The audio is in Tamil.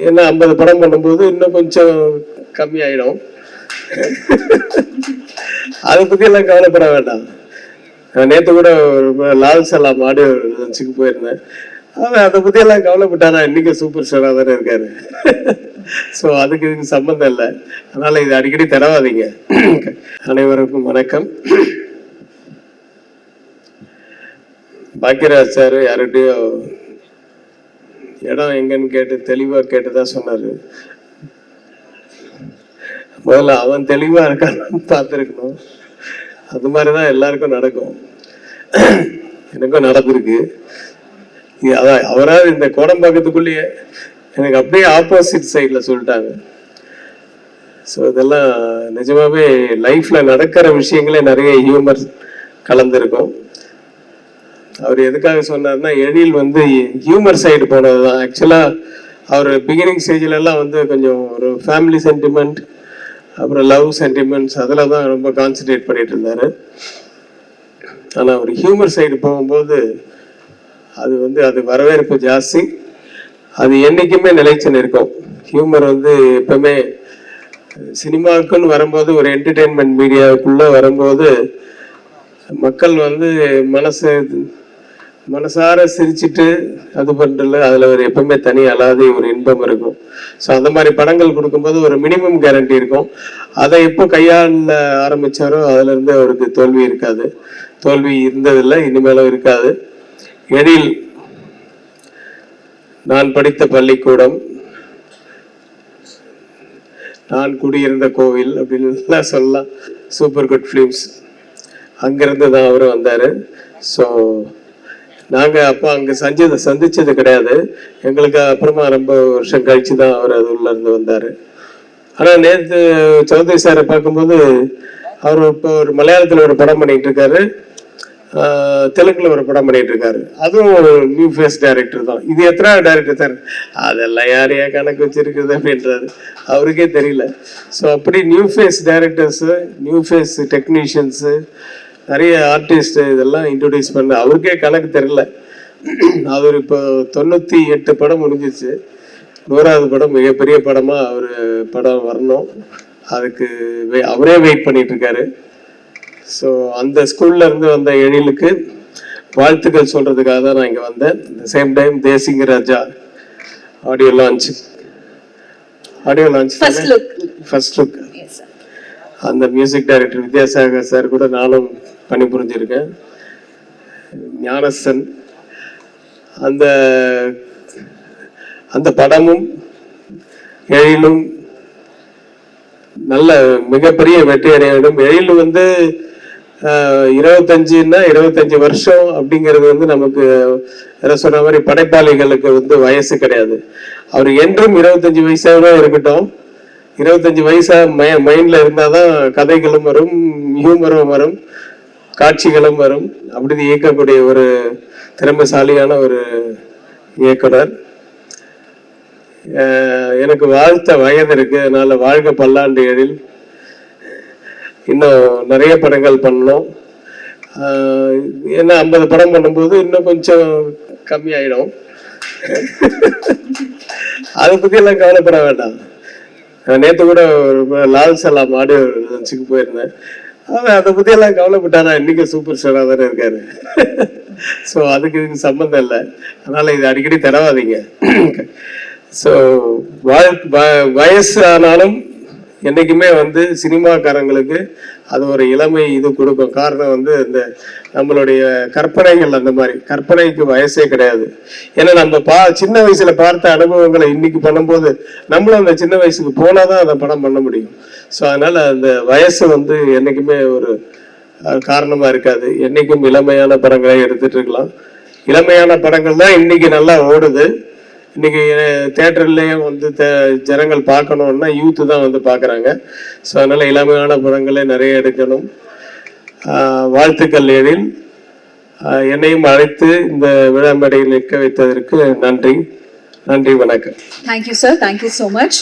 ஏன்னா 50 படம் பண்ணும்போது இன்னும் கொஞ்சம் கம்மியாயிடும். அதை பத்தி எல்லாம் கவலைப்பட வேண்டாம். நேற்று கூட லால் சலாம் ஆடியோ லஞ்சுக்கு போயிருந்தேன். அதை பத்தி எல்லாம் கவலைப்பட்டாரா? இன்னைக்கு சூப்பர் ஸ்டாரா தானே இருக்காரு. ஸோ அதுக்கு இதுக்கு சம்பந்தம் இல்லை. அதனால இது அடிக்கடி தரவாதீங்க. அனைவருக்கும் வணக்கம். பாக்கியராஜ் சார் யார்கிட்டயோ இடம் எங்கன்னு கேட்டு தெளிவா கேட்டுதான் சொன்னாரு. முதல்ல அவன் தெளிவா இருக்கான்னு பார்த்துருக்கணும். அது மாதிரிதான் எல்லாருக்கும் நடக்கும். எனக்கும் நடந்திருக்கு. அதான் அவராது இந்த கோடம்பாக்கத்துக்குள்ளேயே எனக்கு அப்படியே ஆப்போசிட் சைட்ல சொல்லிட்டாங்க. ஸோ இதெல்லாம் நிஜமாவே லைஃப்ல நடக்கிற விஷயங்களே நிறைய ஹியூமர் கலந்துருக்கும். அவர் எதுக்காக சொன்னார்னா, எழில் வந்து ஹியூமர் சைடு போனதுதான். ஆக்சுவலா அவர் பிகினிங் ஸ்டேஜ்ல எல்லாம் வந்து கொஞ்சம் ஒரு ஃபேமிலி சென்டிமெண்ட், அப்புறம் லவ் சென்டிமெண்ட்ஸ் அதில் தான் ரொம்ப கான்சன்ட்ரேட் பண்ணிட்டு இருந்தாரு. ஆனால் அவர் ஹியூமர் சைடு போகும்போது அது வரவேற்பு ஜாஸ்தி. அது என்றைக்குமே நிலைச்சு நிற்கும். ஹியூமர் வந்து எப்பவுமே சினிமாவுக்குன்னு வரும்போது, ஒரு என்டர்டெயின்மெண்ட் மீடியாவுக்குள்ள வரும்போது மக்கள் வந்து மனசார சிரிச்சுட்டு அது பண்றதுல அதில் ஒரு எப்பவுமே தனி அலாதி ஒரு இன்பம் இருக்கும். ஸோ அந்த மாதிரி படங்கள் கொடுக்கும்போது ஒரு மினிமம் கேரண்டி இருக்கும். அதை எப்போ கையாள ஆரம்பிச்சாரோ அதுல இருந்து அவருக்கு தோல்வி இருக்காது. தோல்வி இருந்ததில்லை, இனிமேலும் இருக்காது. எழில், நான் படித்த பள்ளிக்கூடம், நான் குடியிருந்த கோவில் அப்படின்னு சொல்லலாம். சூப்பர் குட் ஃபிலிம்ஸ் அங்கிருந்து தான் அவரும் வந்தாரு. ஸோ நாங்க அப்போ அங்க சந்திச்சது கிடையாது. எங்களுக்கு அப்புறமா ரொம்ப வருஷம் கழிச்சு தான் அவர் அது உள்ள இருந்து வந்தாரு. ஆனா நேற்று சௌத்ரி சாரை பார்க்கும்போது அவர் இப்போ ஒரு மலையாளத்துல ஒரு படம் பண்ணிட்டு இருக்காரு, தெலுங்குல ஒரு படம் பண்ணிட்டு இருக்காரு. அதுவும் ஒரு நியூ ஃபேஸ் டைரக்டர் தான். இது எத்தனை டைரக்டர் சார்? அதெல்லாம் யாரையா கணக்கு வச்சிருக்குது அப்படின்றாரு. அவருக்கே தெரியல. ஸோ அப்படி new face directors, new face technicians, நிறைய ஆர்டிஸ்ட் இதெல்லாம் இன்ட்ரோடியூஸ் பண்ண அவருக்கே கணக்கு தெரியல. அவர் இப்போ 98 படம் முடிஞ்சிச்சு. 100வது படம் மிகப்பெரிய படமா அவர் படம் வரணும். அதுக்கு அவரே வெயிட் பண்ணிட்டு இருக்காரு. ஸோ அந்த ஸ்கூல்ல இருந்து வந்த எழிலுக்கு வாழ்த்துக்கள் சொல்றதுக்காக தான் நான் இங்க வந்தேன். சேம் டைம் தேசிங்க ராஜா ஆடியோ லான்ச் ஃபர்ஸ்ட் லுக் அந்த மியூசிக் டைரக்டர் வித்யாசாகர் சார் கூட நானும் பணிபுரிஞ்சிருக்கேன். ஞானசன் அந்த படமும் எழிலும் நல்ல மிகப்பெரிய வெற்றி அடைய வேண்டும். எழில் வந்து 25 வருஷம் அப்படிங்கிறது வந்து நமக்கு சொன்ன மாதிரி படைப்பாளிகளுக்கு வந்து வயசு கிடையாது. அவர் என்றும் 25 வயசாக இருக்கட்டும். 25 வயசா மைண்ட்ல இருந்தாதான் கதைகளும் வரும், ஹியூமரும் வரும், காட்சிகளும் வரும். அப்படி இயக்கக்கூடிய ஒரு திறமைசாலியான ஒரு இயக்குனர். எனக்கு வாழ்த்த வயது இருக்கு. அதனால வாழ்க பல்லாண்டு எழில். இன்னும் நிறைய படங்கள் பண்ணணும். ஏன்னா 50 படம் பண்ணும்போது இன்னும் கொஞ்சம் கம்மியாயிடும். அதை பத்தி எல்லாம் கவலைப்பட வேண்டாம். நேற்று கூட லால் சலாம் ஆடியோ லஞ்சுக்கு போயிருந்தேன். அதை பத்தி எல்லாம் கவலைப்பட்டாரா? இன்னைக்கு சூப்பர் ஸ்டாரா தானே இருக்காரு. ஸோ அதுக்கு இதுக்கு சம்பந்தம் இல்லை. அதனால இது அடிக்கடி தரவாதீங்க. ஸோ வயசு ஆனாலும் என்னைக்குமே வந்து சினிமாக்காரங்களுக்கு அது ஒரு இளமை இது கொடுக்கும். காரணம் வந்து இந்த நம்மளுடைய கற்பனைகள், அந்த மாதிரி கற்பனைக்கு வயசே கிடையாது. ஏன்னா நம்ம சின்ன வயசுல பார்த்த அனுபவங்களை இன்னைக்கு பண்ணும்போது நம்மளும் அந்த சின்ன வயசுக்கு போனாதான் அந்த படம் பண்ண முடியும். ஸோ அதனால அந்த வயசு வந்து என்னைக்குமே ஒரு காரணமா இருக்காது. என்னைக்கும் இளமையான படங்களை எடுத்துட்டு இருக்கலாம். இளமையான படங்கள் தான் இன்னைக்கு நல்லா ஓடுது. இன்னைக்கு தியேட்டர்லயும் வந்து ஜனங்கள் பார்க்கணும்னா யூத்து தான் வந்து பார்க்குறாங்க. ஸோ அதனால இளமையான படங்களே நிறைய எடுக்கணும். வாழ்த்துக்கள் எழில். என்னையும் அழைத்து இந்த விழா மேடையில் நிற்க வைத்ததற்கு நன்றி. வணக்கம். Thank you, sir. Thank you so much.